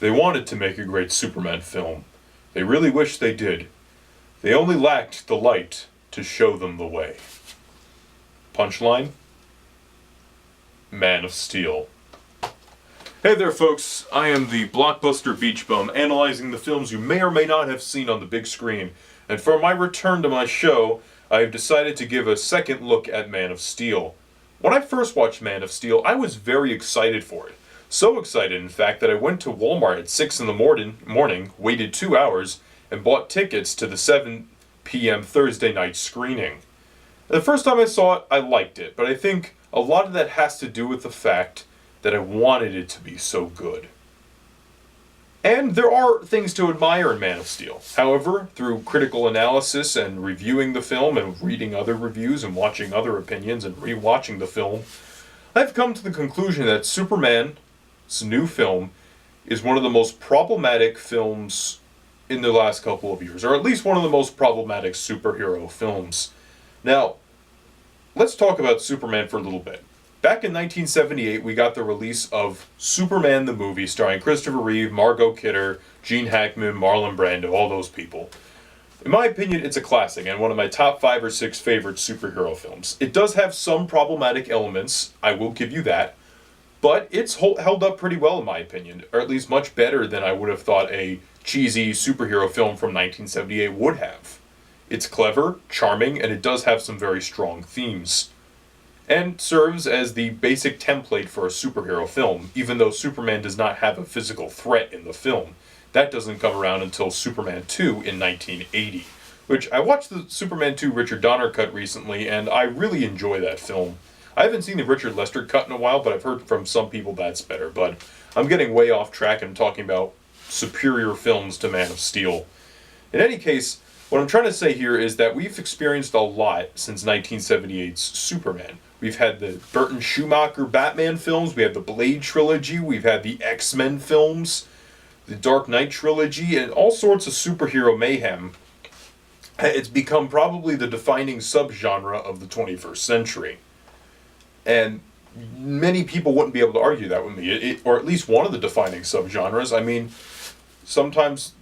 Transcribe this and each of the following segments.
They wanted to make a great Superman film. They really wish they did. They only lacked the light to show them the way. Punchline? Man of Steel. Hey there folks, I am the Blockbuster Beach Bum, analyzing the films you may or may not have seen on the big screen. And for my return to my show, I have decided to give a second look at Man of Steel. When I first watched Man of Steel, I was very excited for it. So excited, in fact, that I went to Walmart at 6 in the morning, waited 2 hours, and bought tickets to the 7 p.m. Thursday night screening. The first time I saw it, I liked it, but I think a lot of that has to do with the fact that I wanted it to be so good. And there are things to admire in Man of Steel. However, through critical analysis and reviewing the film and reading other reviews and watching other opinions and rewatching the film, I've come to the conclusion that Superman's new film is one of the most problematic films in the last couple of years, or at least one of the most problematic superhero films. Now, let's talk about Superman for a little bit. Back in 1978, we got the release of Superman the movie, starring Christopher Reeve, Margot Kidder, Gene Hackman, Marlon Brando, all those people. In my opinion, it's a classic and one of my top 5 or 6 favorite superhero films. It does have some problematic elements, I will give you that, but it's held up pretty well in my opinion, or at least much better than I would have thought a cheesy superhero film from 1978 would have. It's clever, charming, and it does have some very strong themes, and serves as the basic template for a superhero film, even though Superman does not have a physical threat in the film. That doesn't come around until Superman 2 in 1980, which I watched the Superman 2 Richard Donner cut recently, and I really enjoy that film. I haven't seen the Richard Lester cut in a while, but I've heard from some people that's better. But I'm getting way off track and talking about superior films to Man of Steel. In any case, what I'm trying to say here is that we've experienced a lot since 1978's Superman. We've had the Burton Schumacher Batman films, we have the Blade trilogy, we've had the X-Men films, the Dark Knight trilogy, and all sorts of superhero mayhem. It's become probably the defining subgenre of the 21st century. And many people wouldn't be able to argue that with me, or at least one of the defining subgenres. I mean, sometimes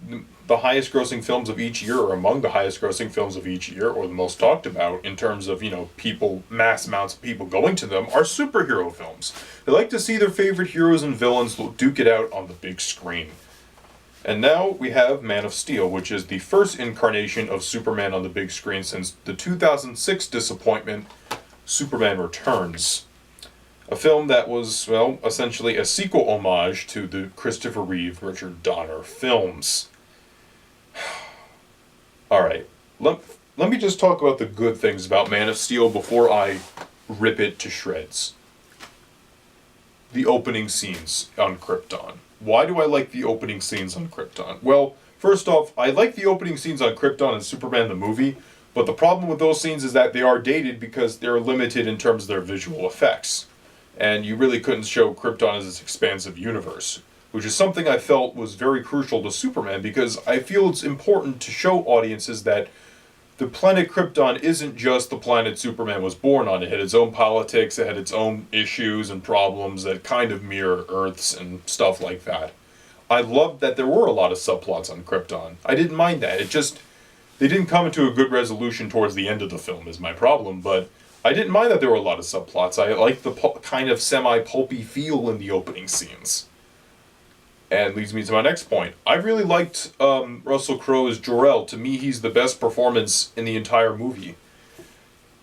the highest grossing films of each year, or among the highest grossing films of each year, or the most talked about in terms of, people, mass amounts of people going to them, are superhero films. They like to see their favorite heroes and villains duke it out on the big screen. And now we have Man of Steel, which is the first incarnation of Superman on the big screen since the 2006 disappointment, Superman Returns. A film that was, essentially a sequel homage to the Christopher Reeve, Richard Donner films. Alright, let me just talk about the good things about Man of Steel before I rip it to shreds. The opening scenes on Krypton. Why do I like the opening scenes on Krypton? Well, first off, I like the opening scenes on Krypton in Superman the movie, but the problem with those scenes is that they are dated because they're limited in terms of their visual effects. And you really couldn't show Krypton as this expansive universe, which is something I felt was very crucial to Superman, because I feel it's important to show audiences that the planet Krypton isn't just the planet Superman was born on. It had its own politics, it had its own issues and problems that kind of mirror Earth's and stuff like that. I loved that there were a lot of subplots on Krypton. I didn't mind that. They didn't come into a good resolution towards the end of the film is my problem, but I didn't mind that there were a lot of subplots. I liked the kind of semi-pulpy feel in the opening scenes. And leads me to my next point. I really liked Russell Crowe's Jor-El. To me, he's the best performance in the entire movie.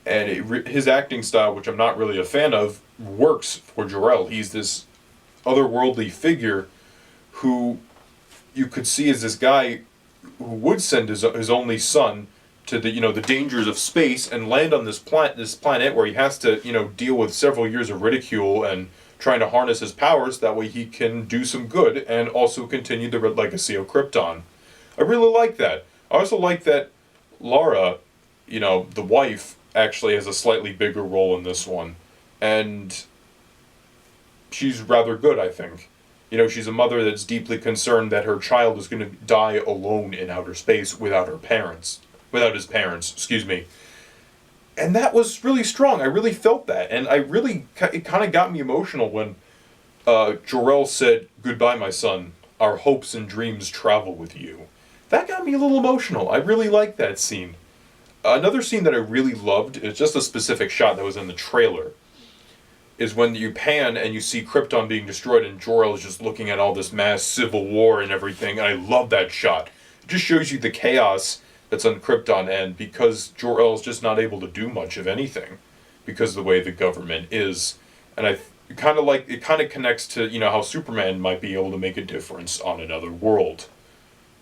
And his acting style, which I'm not really a fan of, works for Jor-El. He's this otherworldly figure who you could see as this guy who would send his only son to the dangers of space and land on this planet where he has to deal with several years of ridicule and trying to harness his powers, that way he can do some good and also continue the legacy of Krypton. I really like that. I also like that Lara, the wife, actually has a slightly bigger role in this one. And she's rather good, I think. She's a mother that's deeply concerned that her child is going to die alone in outer space without his parents, And that was really strong. I really felt that. And it kind of got me emotional when Jor-El said, "Goodbye, my son. our hopes and dreams travel with you. That got me a little emotional. I really liked that scene. Another scene that I really loved, is just a specific shot that was in the trailer, is when you pan and you see Krypton being destroyed and Jor-El is just looking at all this mass civil war and everything, and I love that shot. It just shows you the chaos that's on Krypton, and because Jor-El is just not able to do much of anything, because of the way the government is, and it kind of connects to, you know, how Superman might be able to make a difference on another world.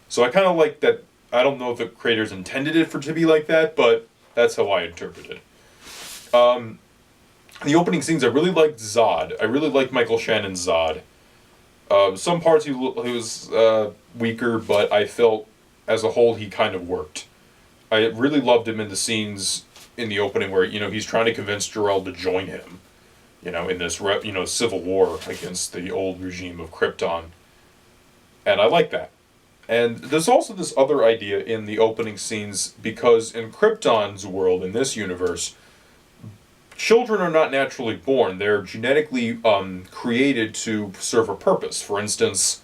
So I kind of like that. I don't know if the creators intended it to be like that, but that's how I interpret it. The opening scenes, I really liked Zod. I really liked Michael Shannon's Zod. Some parts he was weaker, but I felt as a whole he kind of worked. I really loved him in the scenes in the opening where, you know, he's trying to convince Jor-El to join him, you know, in this civil war against the old regime of Krypton. And I like that. And there's also this other idea in the opening scenes, because in Krypton's world, in this universe, children are not naturally born. They're genetically created to serve a purpose. For instance,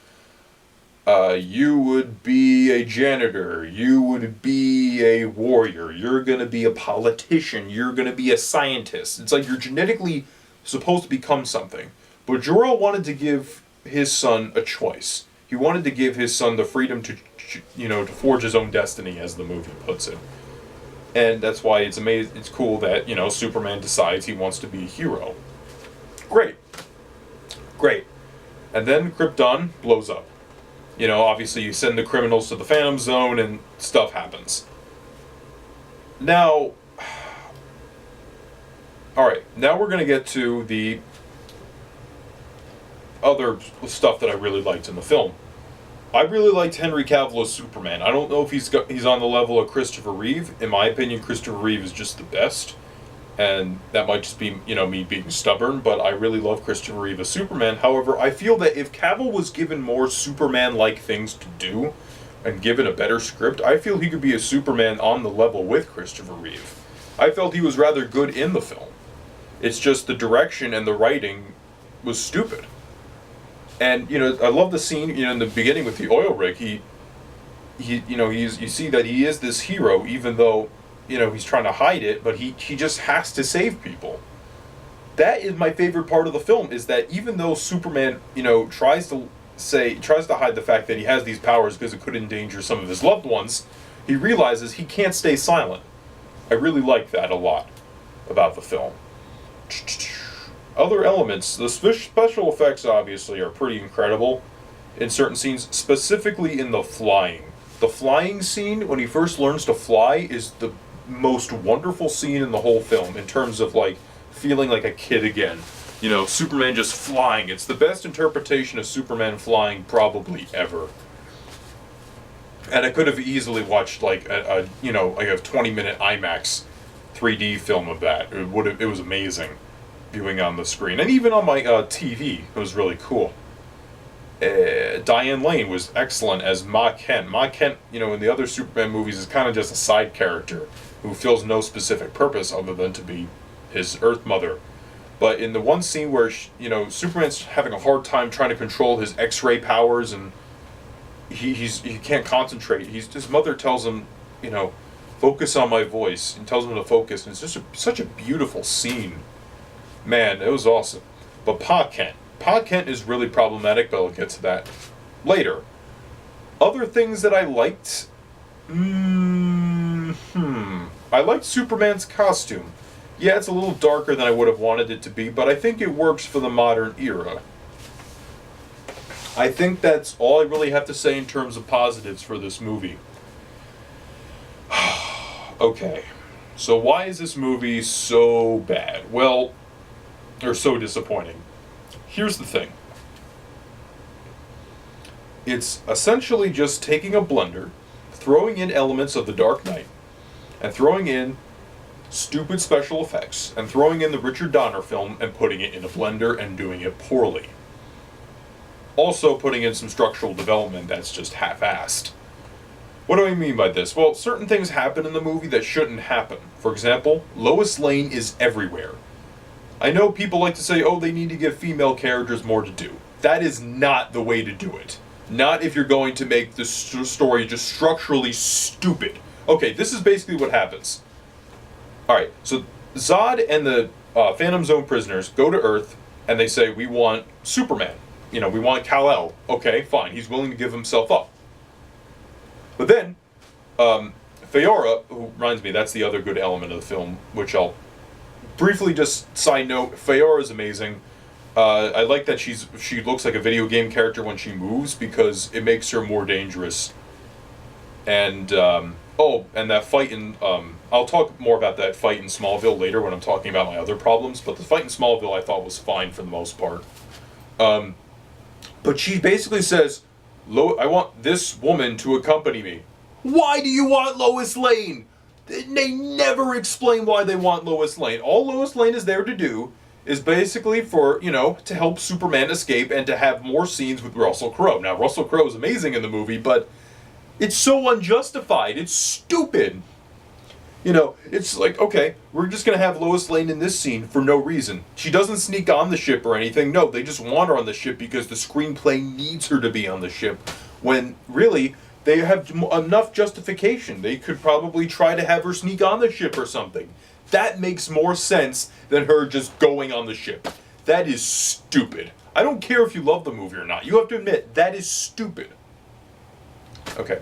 you would be a janitor, you would be a warrior, you're going to be a politician, you're going to be a scientist. It's like you're genetically supposed to become something. But Jor-El wanted to give his son a choice. He wanted to give his son the freedom to forge his own destiny, as the movie puts it. And that's why it's amazing. It's cool that, you know, Superman decides he wants to be a hero. Great. And then Krypton blows up. You know, obviously you send the criminals to the Phantom Zone and stuff happens. Now, alright, now we're going to get to the other stuff that I really liked in the film. I really liked Henry Cavill as Superman. I don't know if he's on the level of Christopher Reeve. In my opinion, Christopher Reeve is just the best. And that might just be, you know, me being stubborn, but I really love Christopher Reeve as Superman. However, I feel that if Cavill was given more Superman-like things to do, and given a better script, I feel he could be a Superman on the level with Christopher Reeve. I felt he was rather good in the film. It's just the direction and the writing was stupid. And, you know, I love the scene, you know, in the beginning with the oil rig. You see that he is this hero, even though, you know, he's trying to hide it, but he just has to save people. That is my favorite part of the film, is that even though Superman, you know, tries to hide the fact that he has these powers because it could endanger some of his loved ones, he realizes he can't stay silent. I really like that a lot about the film. Other elements, the special effects obviously are pretty incredible in certain scenes, specifically in the flying. The flying scene, when he first learns to fly, is the most wonderful scene in the whole film, in terms of, like, feeling like a kid again. You know, Superman just flying. It's the best interpretation of Superman flying probably ever. And I could have easily watched, like, a 20-minute IMAX 3D film of that. It was amazing viewing on the screen. And even on my TV, it was really cool. Diane Lane was excellent as Ma Kent. Ma Kent, you know, in the other Superman movies is kind of just a side character who fills no specific purpose other than to be his Earth mother. But in the one scene where, you know, Superman's having a hard time trying to control his X-ray powers, and he can't concentrate. His mother tells him, you know, focus on my voice, and tells him to focus. And it's just such a beautiful scene. Man, it was awesome. But Pa Kent is really problematic, but I'll get to that later. Other things that I liked? I liked Superman's costume. Yeah, it's a little darker than I would have wanted it to be, but I think it works for the modern era. I think that's all I really have to say in terms of positives for this movie. Okay, so why is this movie so bad? Well, or so disappointing. Here's the thing. It's essentially just taking a blender, throwing in elements of The Dark Knight, and throwing in stupid special effects, and throwing in the Richard Donner film and putting it in a blender and doing it poorly. Also putting in some structural development that's just half-assed. What do I mean by this? Well, certain things happen in the movie that shouldn't happen. For example, Lois Lane is everywhere. I know people like to say, oh, they need to give female characters more to do. That is not the way to do it. Not if you're going to make the story just structurally stupid. Okay, this is basically what happens. Alright, so Zod and the Phantom Zone prisoners go to Earth, and they say, we want Superman. You know, we want Kal-El. Okay, fine, he's willing to give himself up. But then, Faora, who reminds me, that's the other good element of the film, which I'll briefly just side note, Faora is amazing. I like that she looks like a video game character when she moves, because it makes her more dangerous. And, and that fight in, I'll talk more about that fight in Smallville later when I'm talking about my other problems, but the fight in Smallville I thought was fine for the most part. But she basically says, I want this woman to accompany me. Why do you want Lois Lane? They never explain why they want Lois Lane. All Lois Lane is there to do is basically for, to help Superman escape and to have more scenes with Russell Crowe. Now, Russell Crowe is amazing in the movie, but it's so unjustified. It's stupid. It's like, okay, we're just going to have Lois Lane in this scene for no reason. She doesn't sneak on the ship or anything. No, they just want her on the ship because the screenplay needs her to be on the ship. When, really, they have enough justification. They could probably try to have her sneak on the ship or something. That makes more sense than her just going on the ship. That is stupid. I don't care if you love the movie or not. You have to admit, that is stupid. Okay.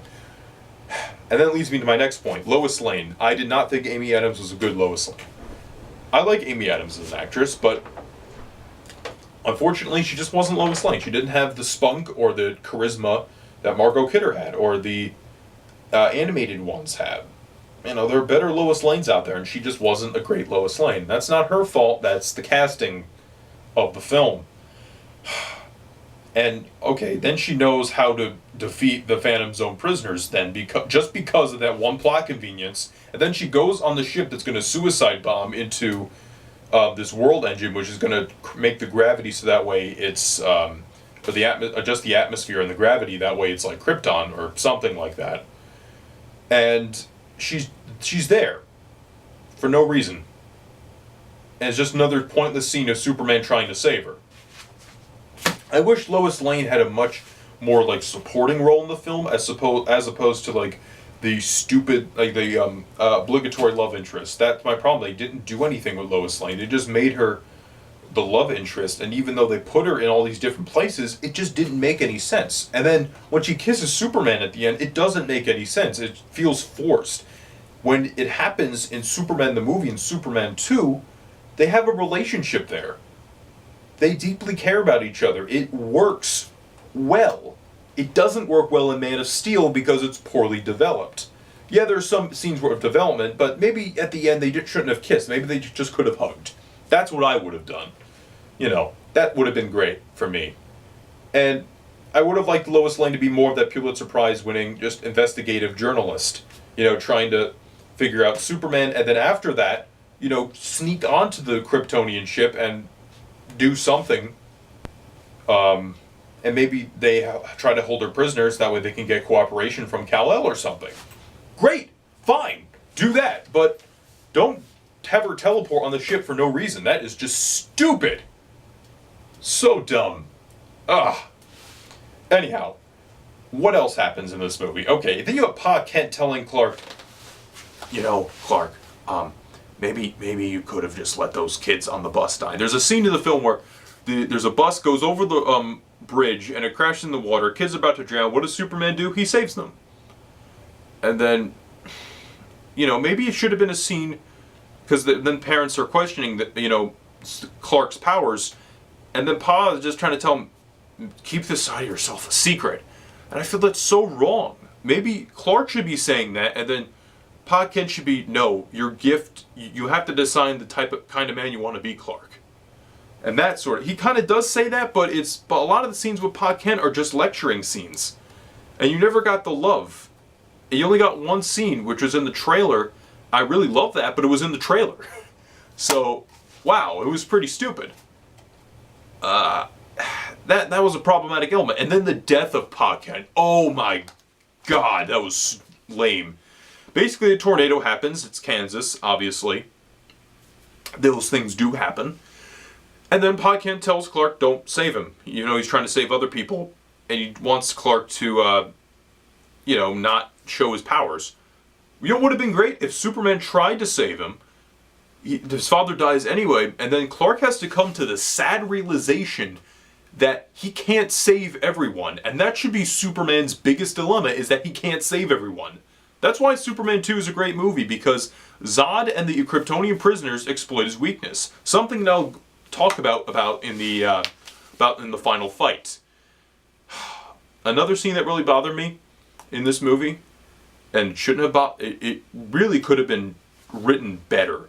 And that leads me to my next point. Lois Lane. I did not think Amy Adams was a good Lois Lane. I like Amy Adams as an actress, but unfortunately she just wasn't Lois Lane. She didn't have the spunk or the charisma that Margot Kidder had, or the animated ones had. There are better Lois Lanes out there, and she just wasn't a great Lois Lane. That's not her fault, that's the casting of the film. And, okay, then she knows how to defeat the Phantom Zone prisoners then, just because of that one plot convenience. And then she goes on the ship that's going to suicide bomb into this world engine, which is going to make the gravity so that way it's, adjust the atmosphere and the gravity, that way it's like Krypton or something like that. And she's there for no reason. And it's just another pointless scene of Superman trying to save her. I wish Lois Lane had a much more supporting role in the film as opposed to the stupid the obligatory love interest. That's my problem. They didn't do anything with Lois Lane. They just made her the love interest, and even though they put her in all these different places, it just didn't make any sense. And then when she kisses Superman at the end, it doesn't make any sense. It feels forced. When it happens in Superman the movie and Superman 2, they have a relationship there. They deeply care about each other. It works well. It doesn't work well in Man of Steel because it's poorly developed. Yeah, there's some scenes of development, but maybe at the end they shouldn't have kissed. Maybe they just could have hugged. That's what I would have done. That would have been great for me. And I would have liked Lois Lane to be more of that Pulitzer Prize winning, just investigative journalist, trying to figure out Superman, and then after that, sneak onto the Kryptonian ship and do something, and maybe they try to hold her prisoners, that way they can get cooperation from Kal-El or something. Great, fine, do that, but don't have her teleport on the ship for no reason. That is just stupid. So dumb. Ugh. Anyhow, what else happens in this movie? Okay, then you have Pa Kent telling Clark, Clark, maybe you could have just let those kids on the bus die. There's a scene in the film where there's a bus goes over the bridge and it crashes in the water. Kids are about to drown. What does Superman do? He saves them. And then, maybe it should have been a scene, because then parents are questioning that, Clark's powers, and then Pa is just trying to tell him, keep this side of yourself a secret. And I feel that's so wrong. Maybe Clark should be saying that, and then Pa Kent should be, no, your gift, you have to decide the kind of man you want to be, Clark. And that sort of, he kind of does say that, but a lot of the scenes with Pa Kent are just lecturing scenes. And you never got the love. You only got one scene, which was in the trailer. I really love that, but it was in the trailer. So, wow, it was pretty stupid. That was a problematic element. And then the death of Pa Kent. Oh my god, that was lame. Basically, a tornado happens. It's Kansas, obviously. Those things do happen. And then Pa Kent tells Clark, don't save him. He's trying to save other people. and he wants Clark to, not show his powers. You know what would have been great? If Superman tried to save him, his father dies anyway, and then Clark has to come to the sad realization that he can't save everyone, and that should be Superman's biggest dilemma, is that he can't save everyone. That's why Superman 2 is a great movie, because Zod and the Kryptonian prisoners exploit his weakness. Something that I'll talk about in the final fight. Another scene that really bothered me in this movie, and shouldn't have it really could have been written better,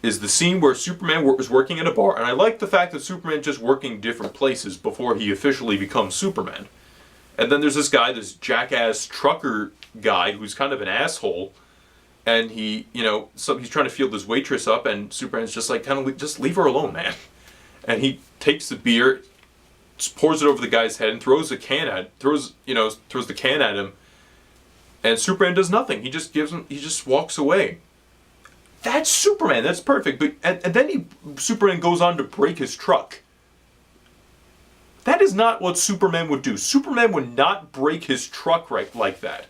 is the scene where Superman is working at a bar, and I like the fact that Superman's just working different places before he officially becomes Superman. And then there's this guy, this jackass trucker guy who's kind of an asshole, and he's trying to field this waitress up, and Superman's just like, just leave her alone, man. And he takes the beer, pours it over the guy's head, and throws the can at him, and Superman does nothing. He just walks away. That's Superman. That's perfect. But and then Superman goes on to break his truck. That is not what Superman would do. Superman would not break his truck like that.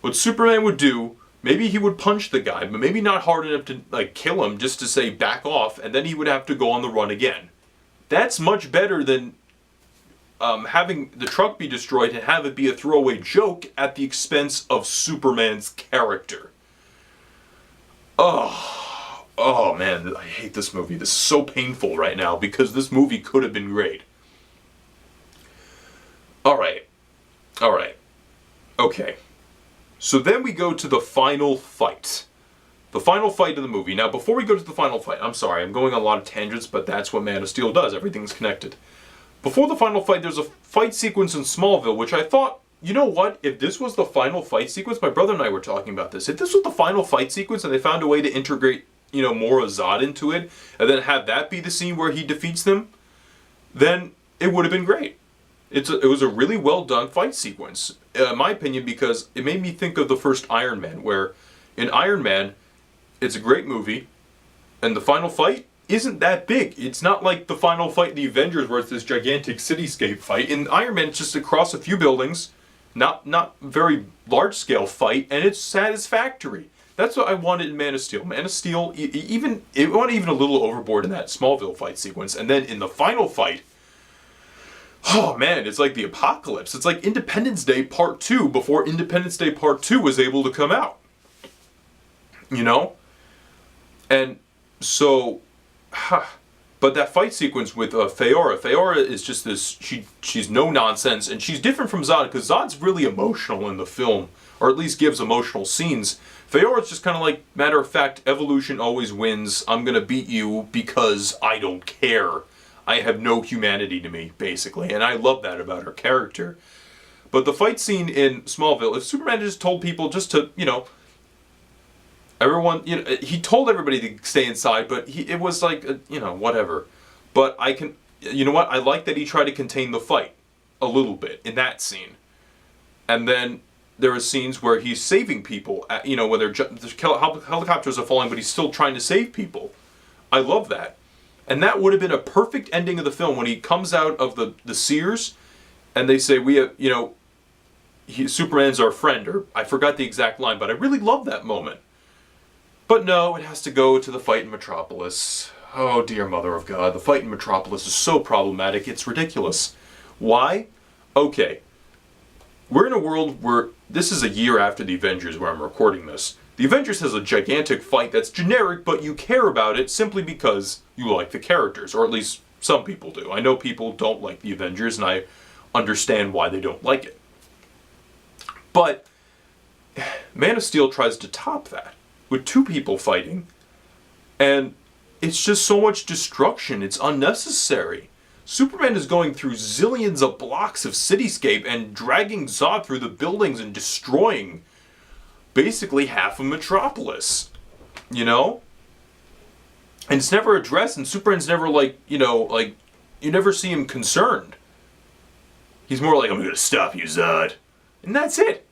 What Superman would do, maybe he would punch the guy, but maybe not hard enough to kill him, just to say back off, and then he would have to go on the run again. That's much better than having the truck be destroyed and have it be a throwaway joke at the expense of Superman's character. Oh man, I hate this movie. This is so painful right now because this movie could have been great. Alright. Okay. So then we go to the final fight. The final fight of the movie. Now, before we go to the final fight, I'm sorry, I'm going on a lot of tangents, but that's what Man of Steel does. Everything's connected. Before the final fight, there's a fight sequence in Smallville, which I thought, you know what? If this was the final fight sequence, my brother and I were talking about this. If this was the final fight sequence and they found a way to integrate, more of Zod into it, and then have that be the scene where he defeats them, then it would have been great. It was a really well done fight sequence, in my opinion, because it made me think of the first Iron Man, where in Iron Man, it's a great movie, and the final fight isn't that big. It's not like the final fight in the Avengers where it's this gigantic cityscape fight. In Iron Man, it's just across a few buildings, not very large scale fight, and it's satisfactory. That's what I wanted in Man of Steel. Man of Steel, it went even a little overboard in that Smallville fight sequence, and then in the final fight, oh man, it's like the apocalypse. It's like Independence Day Part 2 before Independence Day Part 2 was able to come out. And so, but that fight sequence with Feora is just this, she's no nonsense, and she's different from Zod, because Zod's really emotional in the film, or at least gives emotional scenes. Feora's just kind of like, matter of fact, evolution always wins, I'm gonna beat you because I don't care. I have no humanity to me, basically, and I love that about her character. But the fight scene in Smallville, if Superman just told people just to, everyone, he told everybody to stay inside, but it was like, whatever. But I like that he tried to contain the fight a little bit in that scene. And then there are scenes where he's saving people, where the helicopters are falling, but he's still trying to save people. I love that. And that would have been a perfect ending of the film when he comes out of the Sears, and they say, we have, Superman's our friend, or I forgot the exact line, but I really love that moment. But no, it has to go to the fight in Metropolis. Oh dear mother of God, the fight in Metropolis is so problematic, it's ridiculous. Why? Okay. We're in a world where, this is a year after the Avengers where I'm recording this. The Avengers has a gigantic fight that's generic, but you care about it simply because you like the characters, or at least some people do. I know people don't like the Avengers, and I understand why they don't like it. But Man of Steel tries to top that with two people fighting, and it's just so much destruction. It's unnecessary. Superman is going through zillions of blocks of cityscape and dragging Zod through the buildings and destroying basically half of Metropolis, And it's never addressed, and Superman's never you never see him concerned. He's more like, I'm gonna stop you, Zod. And that's it.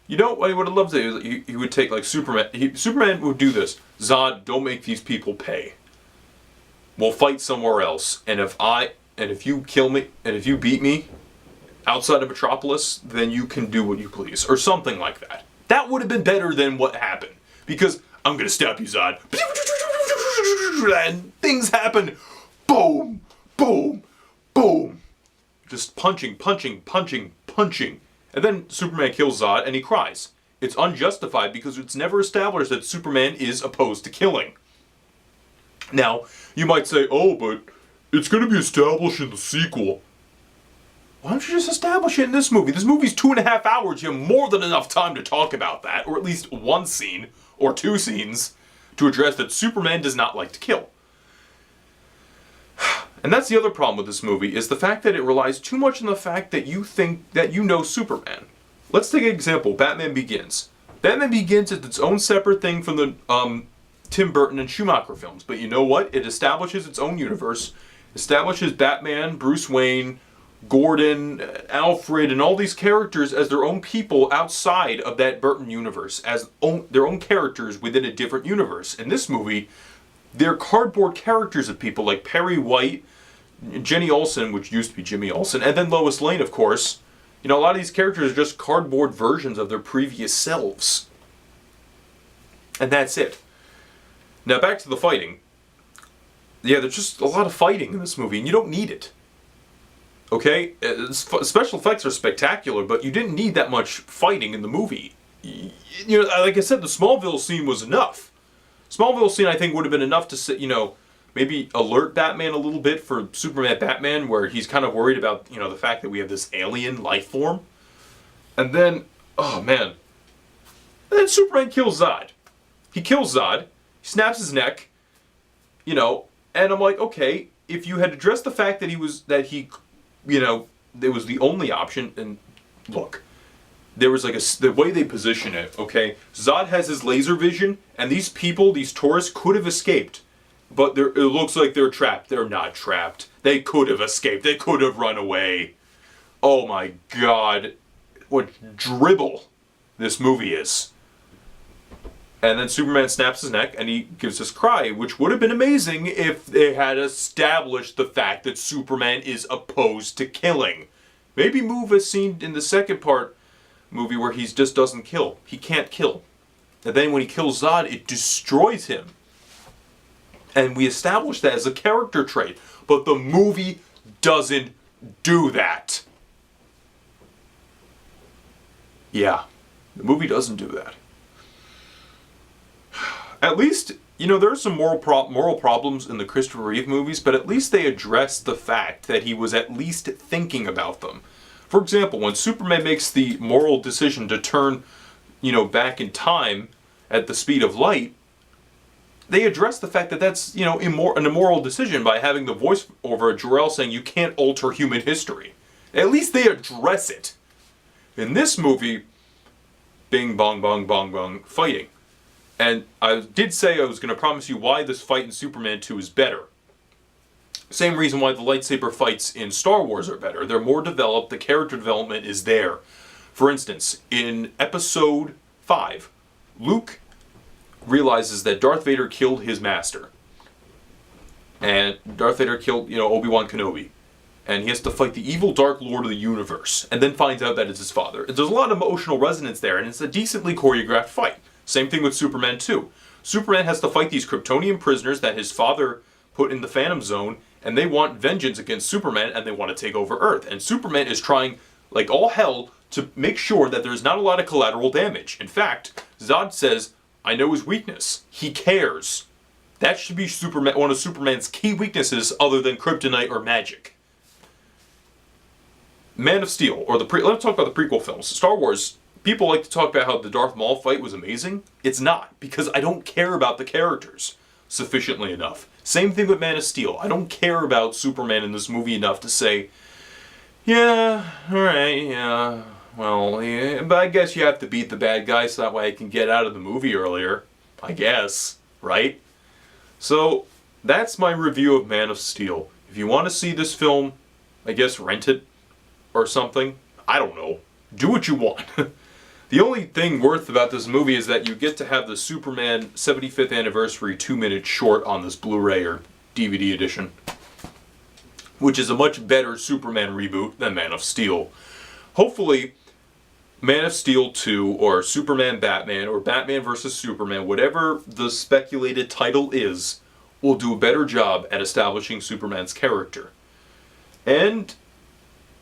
I would have loved it. He would take Superman. Superman would do this. Zod, don't make these people pay. We'll fight somewhere else. And if you kill me, and if you beat me, outside of Metropolis, then you can do what you please, or something like that. That would have been better than what happened, because I'm gonna stop you, Zod, and things happen, boom, boom, boom, just punching, punching, punching, punching, and then Superman kills Zod and he cries. It's unjustified because it's never established that Superman is opposed to killing. Now, you might say, oh, but it's going to be established in the sequel. Why don't you just establish it in this movie? This movie's 2.5 hours. You have more than enough time to talk about that, or at least one scene, or two scenes, to address that Superman does not like to kill. And that's the other problem with this movie, is the fact that it relies too much on the fact that you think that you know Superman. Let's take an example, Batman Begins. Batman Begins is its own separate thing from the Tim Burton and Schumacher films, but you know what? It establishes its own universe, establishes Batman, Bruce Wayne, Gordon, Alfred, and all these characters as their own people outside of that Burton universe, as their own characters within a different universe. In this movie, they're cardboard characters of people like Perry White, Jenny Olsen, which used to be Jimmy Olsen, and then Lois Lane, of course. You know, a lot of these characters are just cardboard versions of their previous selves. And that's it. Now back to the fighting. Yeah, there's just a lot of fighting in this movie, and you don't need it. Okay? Special effects are spectacular, but you didn't need that much fighting in the movie. You know, like I said, the Smallville scene was enough. Smallville scene, I think, would have been enough to, you know, maybe alert Batman a little bit for Superman Batman, where he's kind of worried about, you know, the fact that we have this alien life form. And then, oh man. And then Superman kills Zod. He kills Zod, he snaps his neck, you know, and I'm like, okay, if you had addressed the fact that it was the only option, and look, there was like the way they position it, okay? Zod has his laser vision, and these people, these tourists, could have escaped. But it looks like they're trapped. They're not trapped. They could have escaped. They could have run away. Oh my god. What dribble this movie is. And then Superman snaps his neck and he gives this cry, which would have been amazing if they had established the fact that Superman is opposed to killing. Maybe move a scene in the second part movie where he just doesn't kill. He can't kill. And then when he kills Zod, it destroys him. And we established that as a character trait. But the movie doesn't do that. Yeah, the movie doesn't do that. At least, you know, there are some moral problems in the Christopher Reeve movies, but at least they address the fact that he was at least thinking about them. For example, when Superman makes the moral decision to turn, you know, back in time at the speed of light, they address the fact that that's, you know, an immoral decision by having the voice over Jor-El saying you can't alter human history. At least they address it. In this movie, bing, bong, bong, bong, bong, fighting. And I did say I was going to promise you why this fight in Superman 2 is better. Same reason why the lightsaber fights in Star Wars are better. They're more developed, the character development is there. For instance, in Episode 5, Luke realizes that Darth Vader killed his master. And Darth Vader killed, you know, Obi-Wan Kenobi. And he has to fight the evil Dark Lord of the universe. And then finds out that it's his father. There's a lot of emotional resonance there, and it's a decently choreographed fight. Same thing with Superman 2. Superman has to fight these Kryptonian prisoners that his father put in the Phantom Zone, and they want vengeance against Superman, and they want to take over Earth. And Superman is trying, like all hell, to make sure that there's not a lot of collateral damage. In fact, Zod says, I know his weakness. He cares. That should be one of Superman's key weaknesses other than kryptonite or magic. Man of Steel, or let's talk about the prequel films. Star Wars, people like to talk about how the Darth Maul fight was amazing. It's not, because I don't care about the characters sufficiently enough. Same thing with Man of Steel. I don't care about Superman in this movie enough to say, yeah, alright, yeah, well, yeah, but I guess you have to beat the bad guy so that way I can get out of the movie earlier. I guess, right? So, that's my review of Man of Steel. If you want to see this film, I guess rent it or something. I don't know. Do what you want. The only thing worth about this movie is that you get to have the Superman 75th anniversary 2-minute short on this Blu-ray or DVD edition. which is a much better Superman reboot than Man of Steel. Hopefully, Man of Steel 2, or Superman Batman, or Batman vs. Superman, whatever the speculated title is, will do a better job at establishing Superman's character. And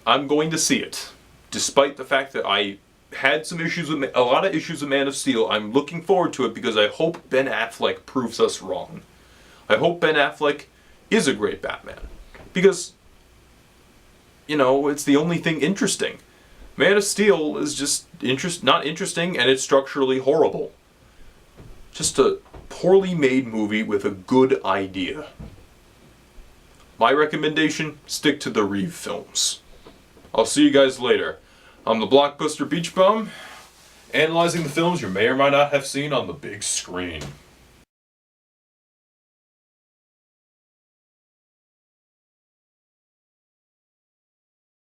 I'm going to see it. Despite the fact that I had some issues with a lot of issues with Man of Steel, I'm looking forward to it because I hope Ben Affleck proves us wrong. I hope Ben Affleck is a great Batman. Because, you know, it's the only thing interesting. Man of Steel is just not interesting, and it's structurally horrible. Just a poorly made movie with a good idea. My recommendation, stick to the Reeve films. I'll see you guys later. I'm the Blockbuster Beach Bum, analyzing the films you may or may not have seen on the big screen.